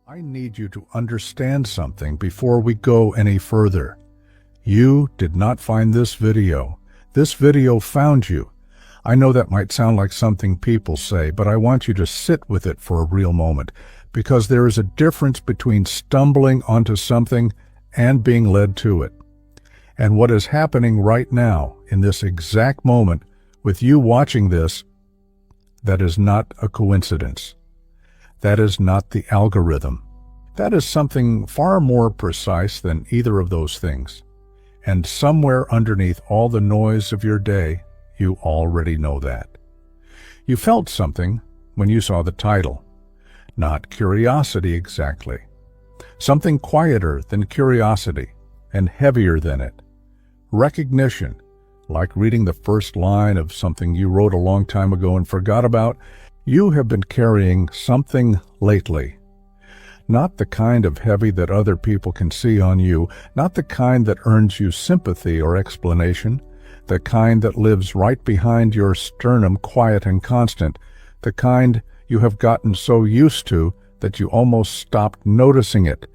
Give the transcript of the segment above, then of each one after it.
I need you to understand something before we go any further. You did not find this video. This video found you. I know that might sound like something people say, but I want you to sit with it for a real moment, because there is a difference between stumbling onto something and being led to it. And what is happening right now, in this exact moment, with you watching this, that is not a coincidence. That is not the algorithm. That is something far more precise than either of those things. And somewhere underneath all the noise of your day, you already know that. You felt something when you saw the title. Not curiosity exactly. Something quieter than curiosity and heavier than it. Recognition, like reading the first line of something you wrote a long time ago and forgot about. You have been carrying something lately. Not the kind of heavy that other people can see on you, not the kind that earns you sympathy or explanation, the kind that lives right behind your sternum, quiet and constant, the kind you have gotten so used to that you almost stopped noticing it.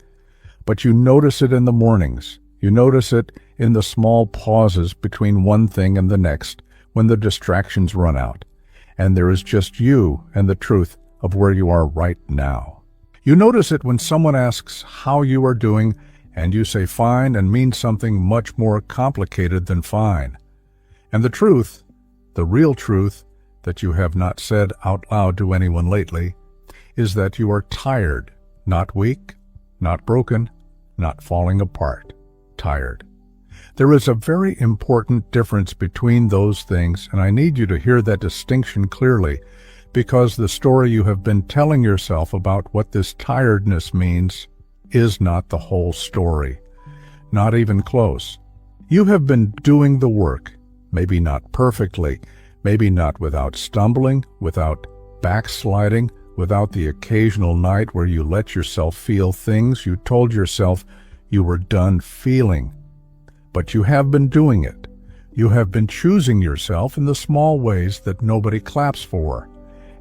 But you notice it in the mornings. You notice it in the small pauses between one thing and the next, when the distractions run out, and there is just you and the truth of where you are right now. You notice it when someone asks how you are doing, and you say fine and mean something much more complicated than fine. And the truth, the real truth, that you have not said out loud to anyone lately, is that you are tired, not weak, not broken, not falling apart. Tired. There is a very important difference between those things, and I need you to hear that distinction clearly, because the story you have been telling yourself about what this tiredness means is not the whole story. Not even close. You have been doing the work, maybe not perfectly, maybe not without stumbling, without backsliding, without the occasional night where you let yourself feel things you told yourself you were done feeling. But you have been doing it. You have been choosing yourself in the small ways that nobody claps for,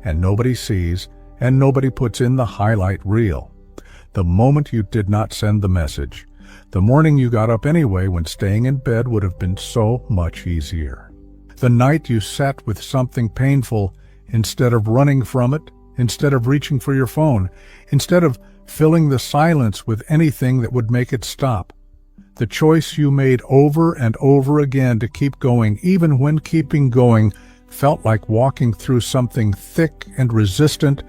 and nobody sees, and nobody puts in the highlight reel. The moment you did not send the message, the morning you got up anyway when staying in bed would have been so much easier. The night you sat with something painful instead of running from it, instead of reaching for your phone, instead of filling the silence with anything that would make it stop. The choice you made over and over again to keep going, even when keeping going felt like walking through something thick and resistant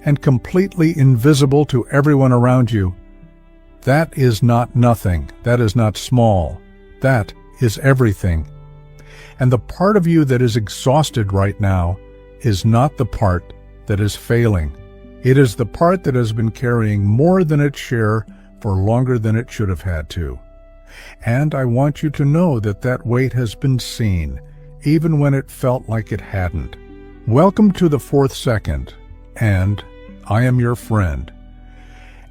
and completely invisible to everyone around you. That is not nothing. That is not small. That is everything. And the part of you that is exhausted right now is not the part that is failing. It is the part that has been carrying more than its share for longer than it should have had to. And I want you to know that that weight has been seen, even when it felt like it hadn't. Welcome to the 4th second, and I am your friend.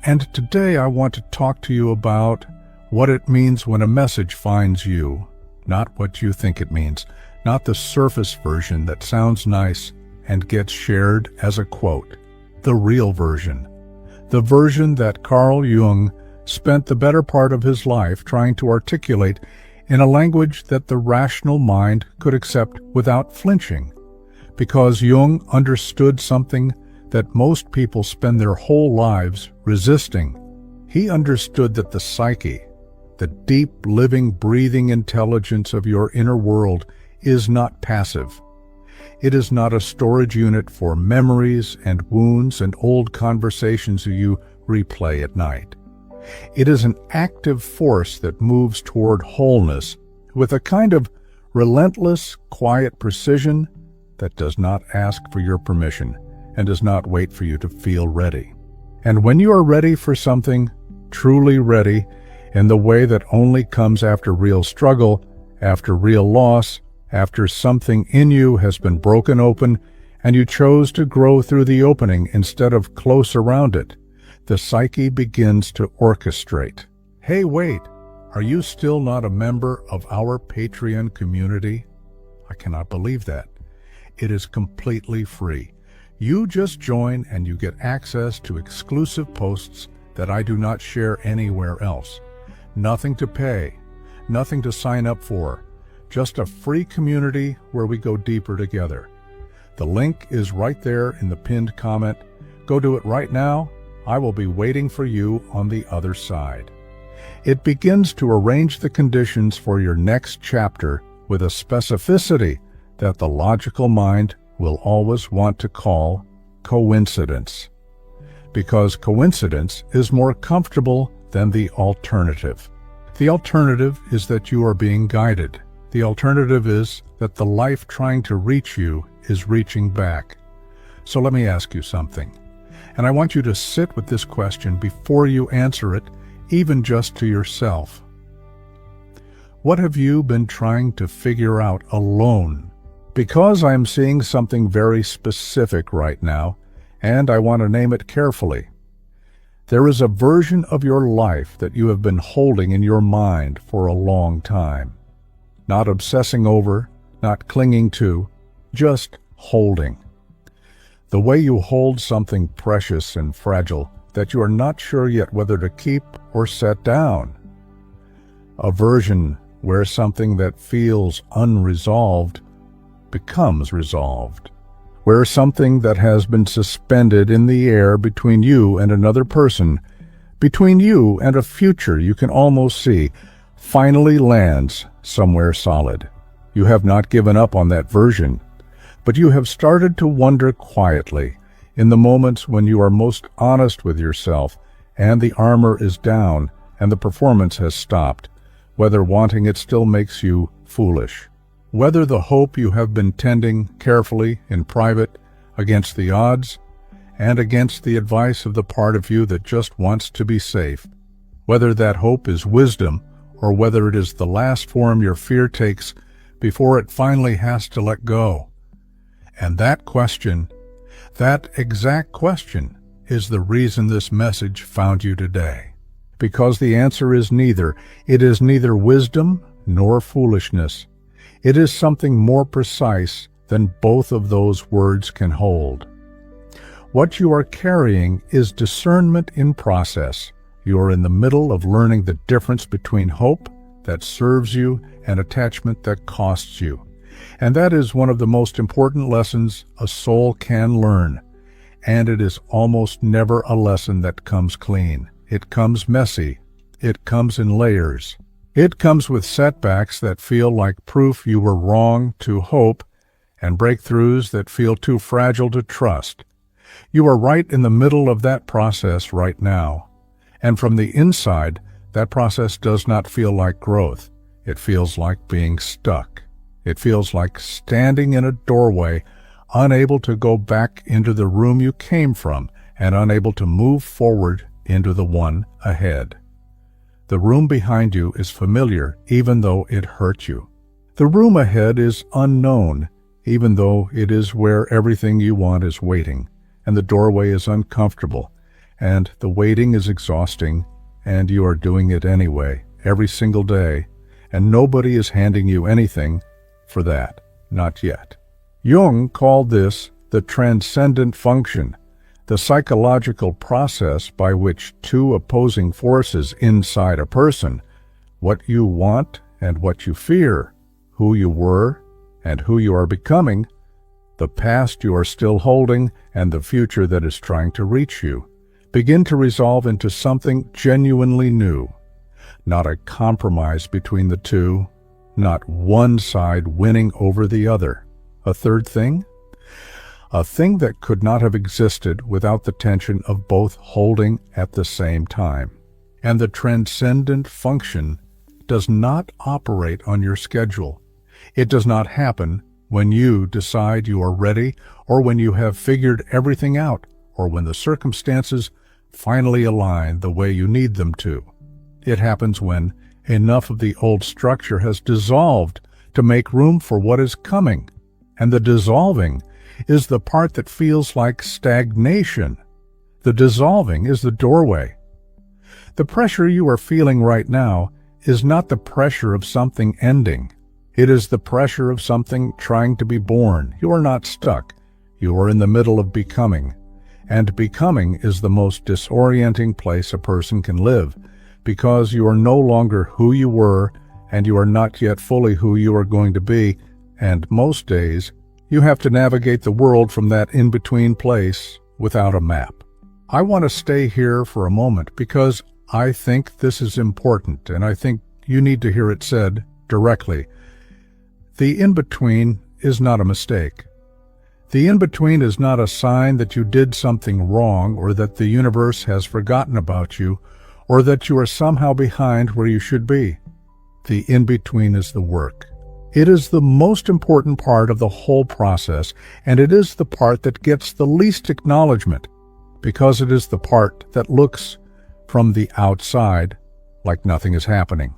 And today I want to talk to you about what it means when a message finds you, not what you think it means, not the surface version that sounds nice and gets shared as a quote. The real version. The version that Carl Jung spent the better part of his life trying to articulate in a language that the rational mind could accept without flinching, because Jung understood something that most people spend their whole lives resisting. He understood that the psyche, the deep, living, breathing intelligence of your inner world, is not passive. It is not a storage unit for memories and wounds and old conversations you replay at night. It is an active force that moves toward wholeness with a kind of relentless, quiet precision that does not ask for your permission and does not wait for you to feel ready. And when you are ready for something, truly ready, in the way that only comes after real struggle, after real loss, after something in you has been broken open and you chose to grow through the opening instead of close around it, the psyche begins to orchestrate. Hey, wait, are you still not a member of our Patreon community? I cannot believe that. It is completely free. You just join and you get access to exclusive posts that I do not share anywhere else. Nothing to pay, nothing to sign up for, just a free community where we go deeper together. The link is right there in the pinned comment. Go do it right now. I will be waiting for you on the other side. It begins to arrange the conditions for your next chapter with a specificity that the logical mind will always want to call coincidence. Because coincidence is more comfortable than the alternative. The alternative is that you are being guided. The alternative is that the life trying to reach you is reaching back. So let me ask you something. And I want you to sit with this question before you answer it, even just to yourself. What have you been trying to figure out alone? Because I am seeing something very specific right now, and I want to name it carefully. There is a version of your life that you have been holding in your mind for a long time. Not obsessing over, not clinging to, just holding. The way you hold something precious and fragile that you are not sure yet whether to keep or set down. A version where something that feels unresolved becomes resolved. Where something that has been suspended in the air between you and another person, between you and a future you can almost see, finally lands somewhere solid. You have not given up on that version, but you have started to wonder quietly, in the moments when you are most honest with yourself and the armor is down and the performance has stopped, whether wanting it still makes you foolish. Whether the hope you have been tending carefully in private against the odds and against the advice of the part of you that just wants to be safe, whether that hope is wisdom or whether it is the last form your fear takes before it finally has to let go. And that question, that exact question, is the reason this message found you today. Because the answer is neither. It is neither wisdom nor foolishness. It is something more precise than both of those words can hold. What you are carrying is discernment in process. You are in the middle of learning the difference between hope that serves you and attachment that costs you. And that is one of the most important lessons a soul can learn. And it is almost never a lesson that comes clean. It comes messy. It comes in layers. It comes with setbacks that feel like proof you were wrong to hope and breakthroughs that feel too fragile to trust. You are right in the middle of that process right now. And from the inside, that process does not feel like growth. It feels like being stuck. It feels like standing in a doorway, unable to go back into the room you came from and unable to move forward into the one ahead. The room behind you is familiar, even though it hurt you. The room ahead is unknown, even though it is where everything you want is waiting, and the doorway is uncomfortable, and the waiting is exhausting, and you are doing it anyway, every single day, and nobody is handing you anything for that, not yet. Jung called this the transcendent function, the psychological process by which two opposing forces inside a person, what you want and what you fear, who you were and who you are becoming, the past you are still holding and the future that is trying to reach you, begin to resolve into something genuinely new. Not a compromise between the two, not one side winning over the other. A third thing? A thing that could not have existed without the tension of both holding at the same time. And the transcendent function does not operate on your schedule. It does not happen when you decide you are ready or when you have figured everything out or when the circumstances finally align the way you need them to. It happens when enough of the old structure has dissolved to make room for what is coming. And the dissolving is the part that feels like stagnation. The dissolving is the doorway. The pressure you are feeling right now is not the pressure of something ending. It is the pressure of something trying to be born. You are not stuck. You are in the middle of becoming, and becoming is the most disorienting place a person can live, because you are no longer who you were, and you are not yet fully who you are going to be, and most days you have to navigate the world from that in-between place without a map. I want to stay here for a moment because I think this is important, and I think you need to hear it said directly. The in-between is not a mistake. The in-between is not a sign that you did something wrong or that the universe has forgotten about you or that you are somehow behind where you should be. The in-between is the work. It is the most important part of the whole process, and it is the part that gets the least acknowledgement because it is the part that looks from the outside like nothing is happening.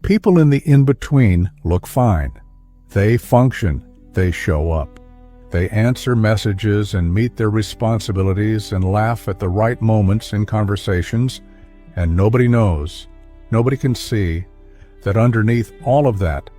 People in the in-between look fine. They function. They show up. They answer messages and meet their responsibilities and laugh at the right moments in conversations, and nobody knows, nobody can see, that underneath all of that,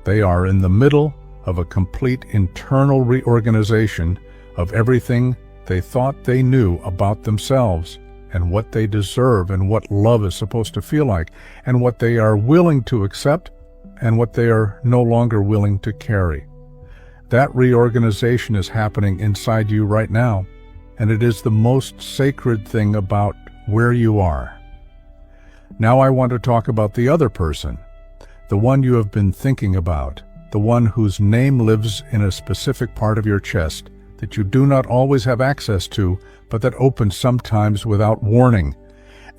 they are in the middle of a complete internal reorganization of everything they thought they knew about themselves and what they deserve and what love is supposed to feel like and what they are willing to accept and what they are no longer willing to carry. That reorganization is happening inside you right now, and it is the most sacred thing about where you are. Now I want to talk about the other person, the one you have been thinking about, the one whose name lives in a specific part of your chest that you do not always have access to, but that opens sometimes without warning,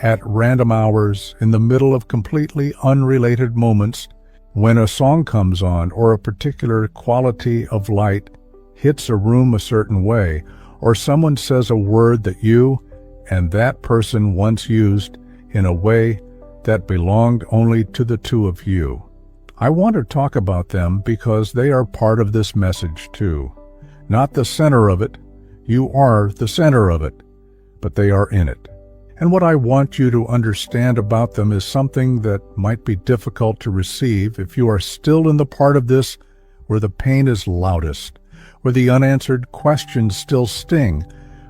at random hours, in the middle of completely unrelated moments, when a song comes on or a particular quality of light hits a room a certain way, or someone says a word that you and that person once used in a way that belonged only to the two of you. I want to talk about them because they are part of this message too. Not the center of it. You are the center of it, but they are in it. And what I want you to understand about them is something that might be difficult to receive if you are still in the part of this where the pain is loudest, where the unanswered questions still sting,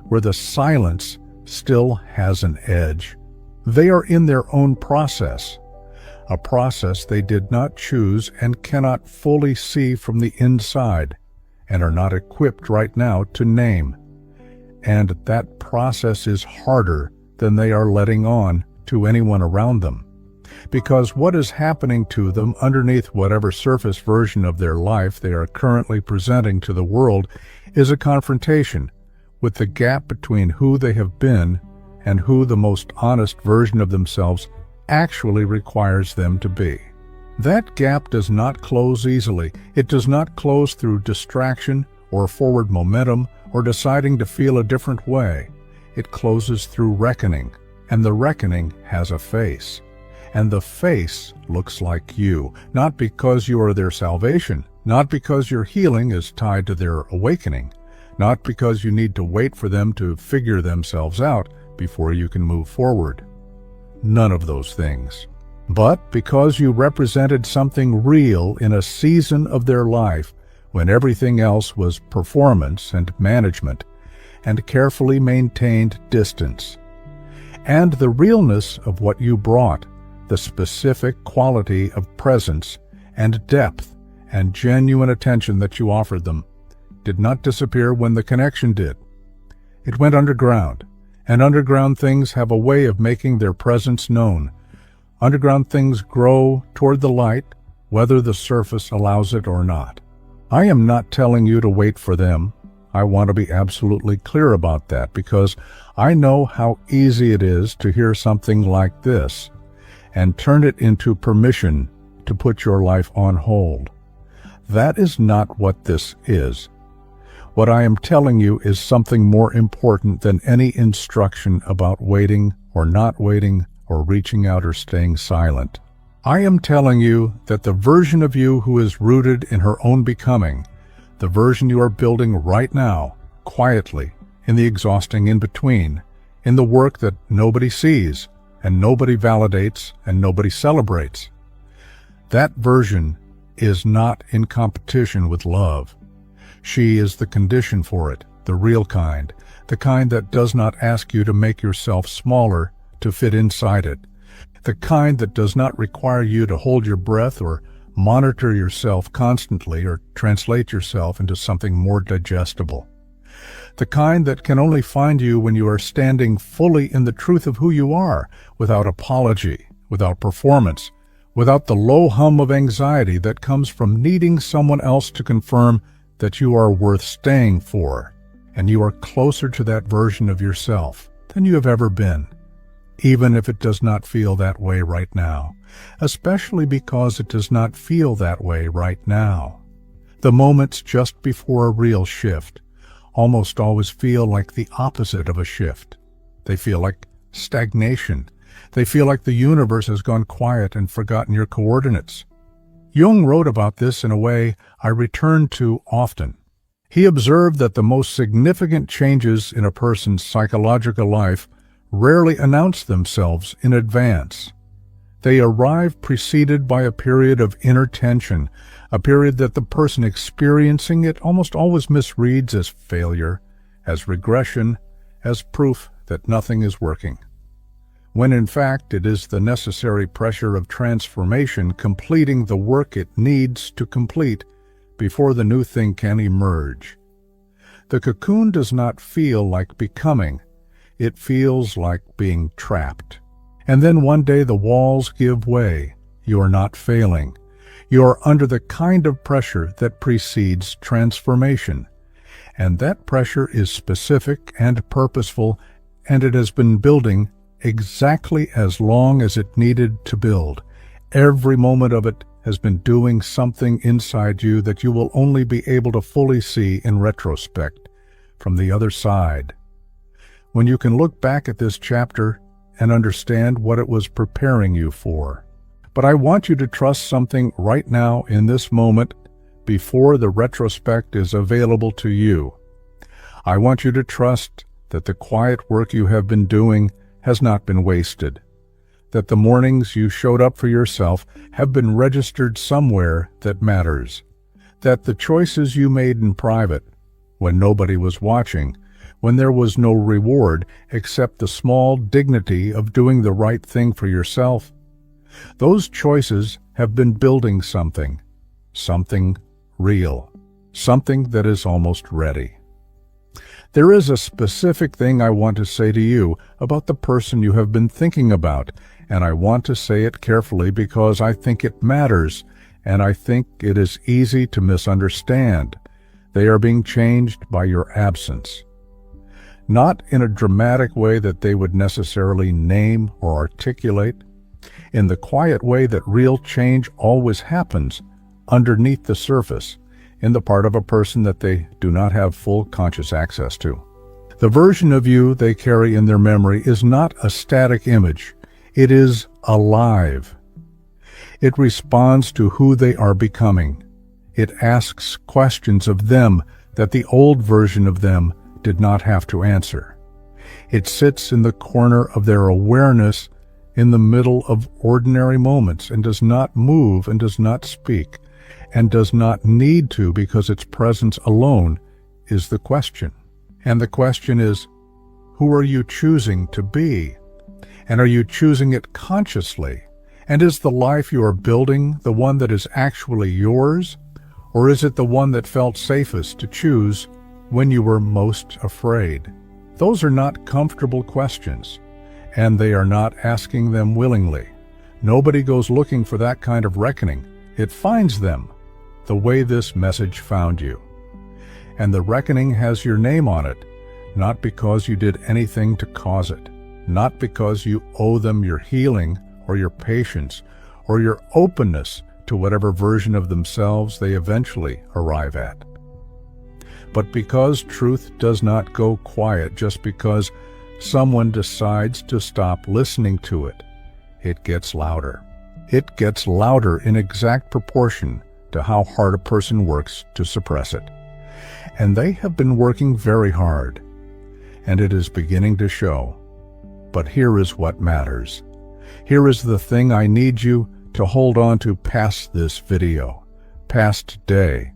where the silence still has an edge. They are in their own process, a process they did not choose and cannot fully see from the inside, and are not equipped right now to name. And that process is harder than they are letting on to anyone around them. Because what is happening to them underneath whatever surface version of their life they are currently presenting to the world is a confrontation with the gap between who they have been and who the most honest version of themselves actually requires them to be. That gap does not close easily. It does not close through distraction or forward momentum or deciding to feel a different way. It closes through reckoning, and the reckoning has a face. And the face looks like you, not because you are their salvation, not because your healing is tied to their awakening, not because you need to wait for them to figure themselves out before you can move forward. None of those things. But because you represented something real in a season of their life when everything else was performance and management and carefully maintained distance. And the realness of what you brought, the specific quality of presence and depth and genuine attention that you offered them, did not disappear when the connection did. It went underground, and underground things have a way of making their presence known. Underground things grow toward the light, whether the surface allows it or not. I am not telling you to wait for them. I want to be absolutely clear about that because I know how easy it is to hear something like this and turn it into permission to put your life on hold. That is not what this is. What I am telling you is something more important than any instruction about waiting or not waiting or reaching out or staying silent. I am telling you that the version of you who is rooted in her own becoming, the version you are building right now, quietly, in the exhausting in-between, in the work that nobody sees, and nobody validates, and nobody celebrates. That version is not in competition with love. She is the condition for it, the real kind, the kind that does not ask you to make yourself smaller to fit inside it, the kind that does not require you to hold your breath or monitor yourself constantly or translate yourself into something more digestible. The kind that can only find you when you are standing fully in the truth of who you are, without apology, without performance, without the low hum of anxiety that comes from needing someone else to confirm that you are worth staying for, and you are closer to that version of yourself than you have ever been, even if it does not feel that way right now, especially because it does not feel that way right now. The moments just before a real shift almost always feel like the opposite of a shift. They feel like stagnation. They feel like the universe has gone quiet and forgotten your coordinates. Jung wrote about this in a way I return to often. He observed that the most significant changes in a person's psychological life rarely announce themselves in advance. They arrive preceded by a period of inner tension, a period that the person experiencing it almost always misreads as failure, as regression, as proof that nothing is working, when in fact it is the necessary pressure of transformation completing the work it needs to complete before the new thing can emerge. The cocoon does not feel like becoming, it feels like being trapped. And then one day the walls give way. You are not failing. You are under the kind of pressure that precedes transformation. And that pressure is specific and purposeful, and it has been building exactly as long as it needed to build. Every moment of it has been doing something inside you that you will only be able to fully see in retrospect, from the other side. When you can look back at this chapter and understand what it was preparing you for. But I want you to trust something right now in this moment before the retrospect is available to you. I want you to trust that the quiet work you have been doing has not been wasted, that the mornings you showed up for yourself have been registered somewhere that matters, that the choices you made in private, when nobody was watching, when there was no reward except the small dignity of doing the right thing for yourself, those choices have been building something real, something that is almost ready. There is a specific thing I want to say to you about the person you have been thinking about, and I want to say it carefully because I think it matters, and I think it is easy to misunderstand. They are being changed by your absence. Not in a dramatic way that they would necessarily name or articulate, in the quiet way that real change always happens underneath the surface, in the part of a person that they do not have full conscious access to. The version of you they carry in their memory is not a static image. It is alive. It responds to who they are becoming. It asks questions of them that the old version of them did not have to answer. It sits in the corner of their awareness in the middle of ordinary moments and does not move and does not speak and does not need to, because its presence alone is the question. And the question is, who are you choosing to be? And are you choosing it consciously? And is the life you are building the one that is actually yours? Or is it the one that felt safest to choose when you were most afraid? Those are not comfortable questions, and they are not asking them willingly. Nobody goes looking for that kind of reckoning. It finds them, the way this message found you. And the reckoning has your name on it, not because you did anything to cause it, not because you owe them your healing or your patience or your openness to whatever version of themselves they eventually arrive at, but because truth does not go quiet just because someone decides to stop listening to it. It gets louder. It gets louder in exact proportion to how hard a person works to suppress it. And they have been working very hard, and it is beginning to show. But here is what matters. Here is the thing I need you to hold on to past this video, past today,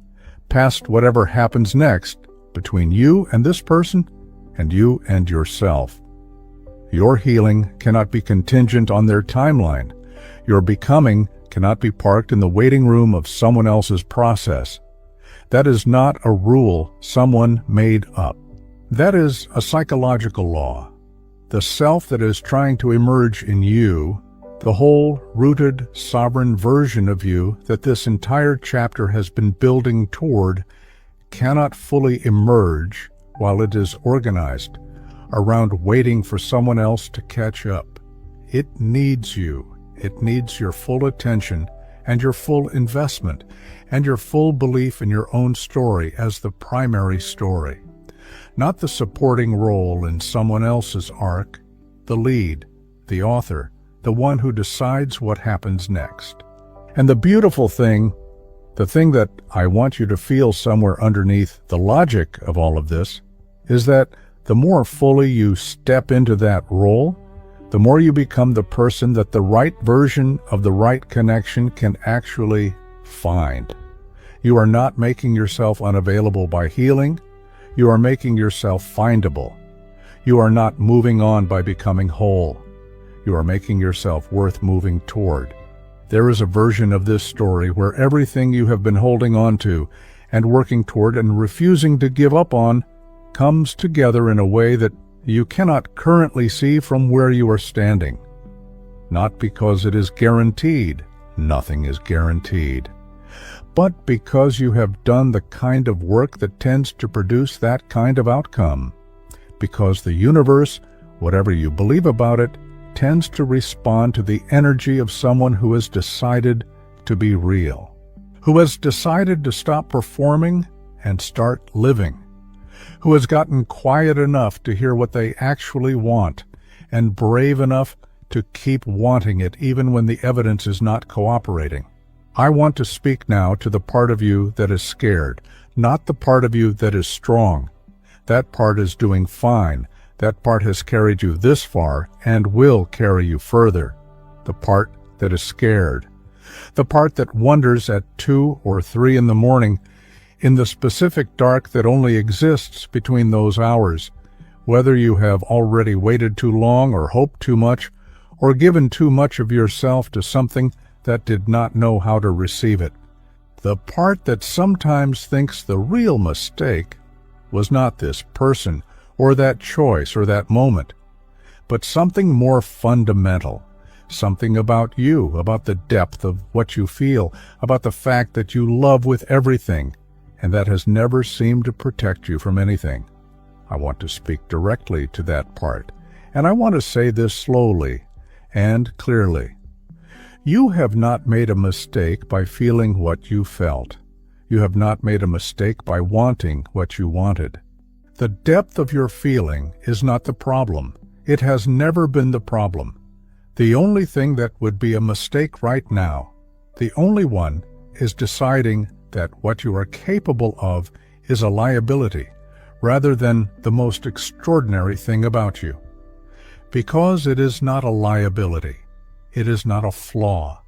past whatever happens next between you and this person and you and yourself. Your healing cannot be contingent on their timeline. Your becoming cannot be parked in the waiting room of someone else's process. That is not a rule someone made up. That is a psychological law. The self that is trying to emerge in you, the whole rooted, sovereign version of you that this entire chapter has been building toward, cannot fully emerge while it is organized around waiting for someone else to catch up. It needs you. It needs your full attention and your full investment and your full belief in your own story as the primary story, not the supporting role in someone else's arc, the lead, the author, the one who decides what happens next. And the beautiful thing, the thing that I want you to feel somewhere underneath the logic of all of this, is that the more fully you step into that role, the more you become the person that the right version of the right connection can actually find. You are not making yourself unavailable by healing. You are making yourself findable. You are not moving on by becoming whole. You are making yourself worth moving toward. There is a version of this story where everything you have been holding on to and working toward and refusing to give up on comes together in a way that you cannot currently see from where you are standing. Not because it is guaranteed, nothing is guaranteed, but because you have done the kind of work that tends to produce that kind of outcome. Because the universe, whatever you believe about it, tends to respond to the energy of someone who has decided to be real, who has decided to stop performing and start living, who has gotten quiet enough to hear what they actually want and brave enough to keep wanting it even when the evidence is not cooperating. I want to speak now to the part of you that is scared, not the part of you that is strong. That part is doing fine. That part has carried you this far and will carry you further. The part that is scared. The part that wonders at 2 or 3 in the morning, in the specific dark that only exists between those hours, whether you have already waited too long or hoped too much, or given too much of yourself to something that did not know how to receive it. The part that sometimes thinks the real mistake was not this person, or that choice, or that moment, but something more fundamental, something about you, about the depth of what you feel, about the fact that you love with everything, and that has never seemed to protect you from anything. I want to speak directly to that part, and I want to say this slowly and clearly. You have not made a mistake by feeling what you felt. You have not made a mistake by wanting what you wanted. The depth of your feeling is not the problem. It has never been the problem. The only thing that would be a mistake right now, the only one, is deciding that what you are capable of is a liability rather than the most extraordinary thing about you. Because it is not a liability. It is not a flaw.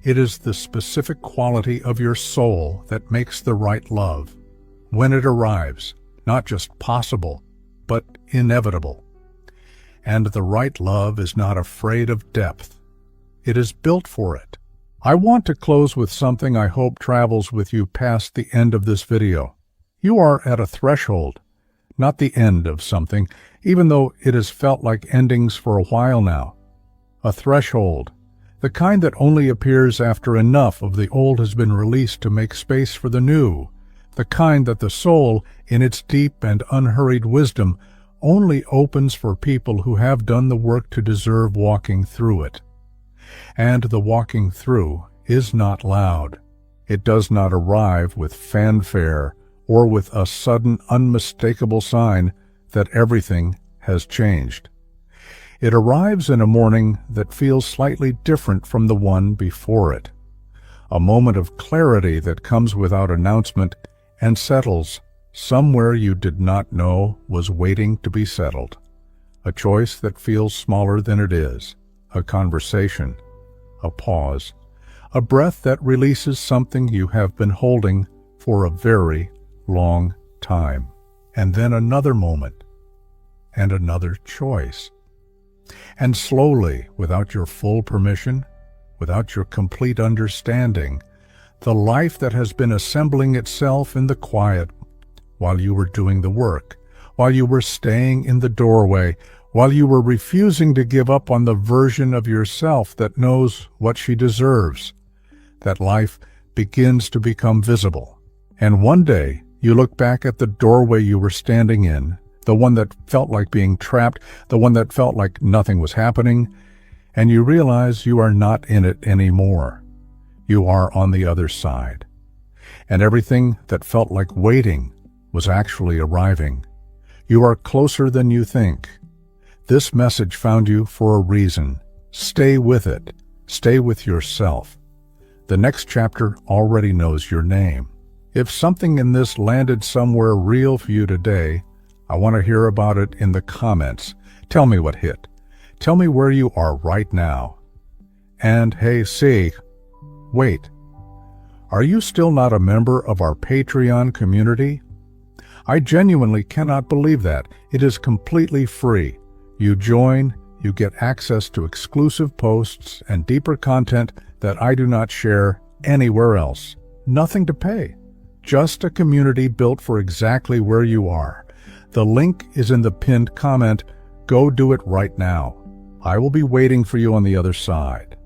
It is the specific quality of your soul that makes the right love, when it arrives, not just possible, but inevitable. And the right love is not afraid of depth. It is built for it. I want to close with something I hope travels with you past the end of this video. You are at a threshold, not the end of something, even though it has felt like endings for a while now. A threshold, the kind that only appears after enough of the old has been released to make space for the new, the kind that the soul, in its deep and unhurried wisdom, only opens for people who have done the work to deserve walking through it. And the walking through is not loud. It does not arrive with fanfare or with a sudden unmistakable sign that everything has changed. It arrives in a morning that feels slightly different from the one before it. A moment of clarity that comes without announcement and settles somewhere you did not know was waiting to be settled. A choice that feels smaller than it is. A conversation. A pause. A breath that releases something you have been holding for a very long time. And then another moment, and another choice. And slowly, without your full permission, without your complete understanding, the life that has been assembling itself in the quiet while you were doing the work, while you were staying in the doorway, while you were refusing to give up on the version of yourself that knows what she deserves, that life begins to become visible. And one day, you look back at the doorway you were standing in, the one that felt like being trapped, the one that felt like nothing was happening, and you realize you are not in it anymore. You are on the other side. And everything that felt like waiting was actually arriving. You are closer than you think. This message found you for a reason. Stay with it. Stay with yourself. The next chapter already knows your name. If something in this landed somewhere real for you today, I want to hear about it in the comments. Tell me what hit. Tell me where you are right now. And hey, wait. Are you still not a member of our Patreon community? I genuinely cannot believe that. It is completely free. You join, you get access to exclusive posts and deeper content that I do not share anywhere else. Nothing to pay. Just a community built for exactly where you are. The link is in the pinned comment. Go do it right now. I will be waiting for you on the other side.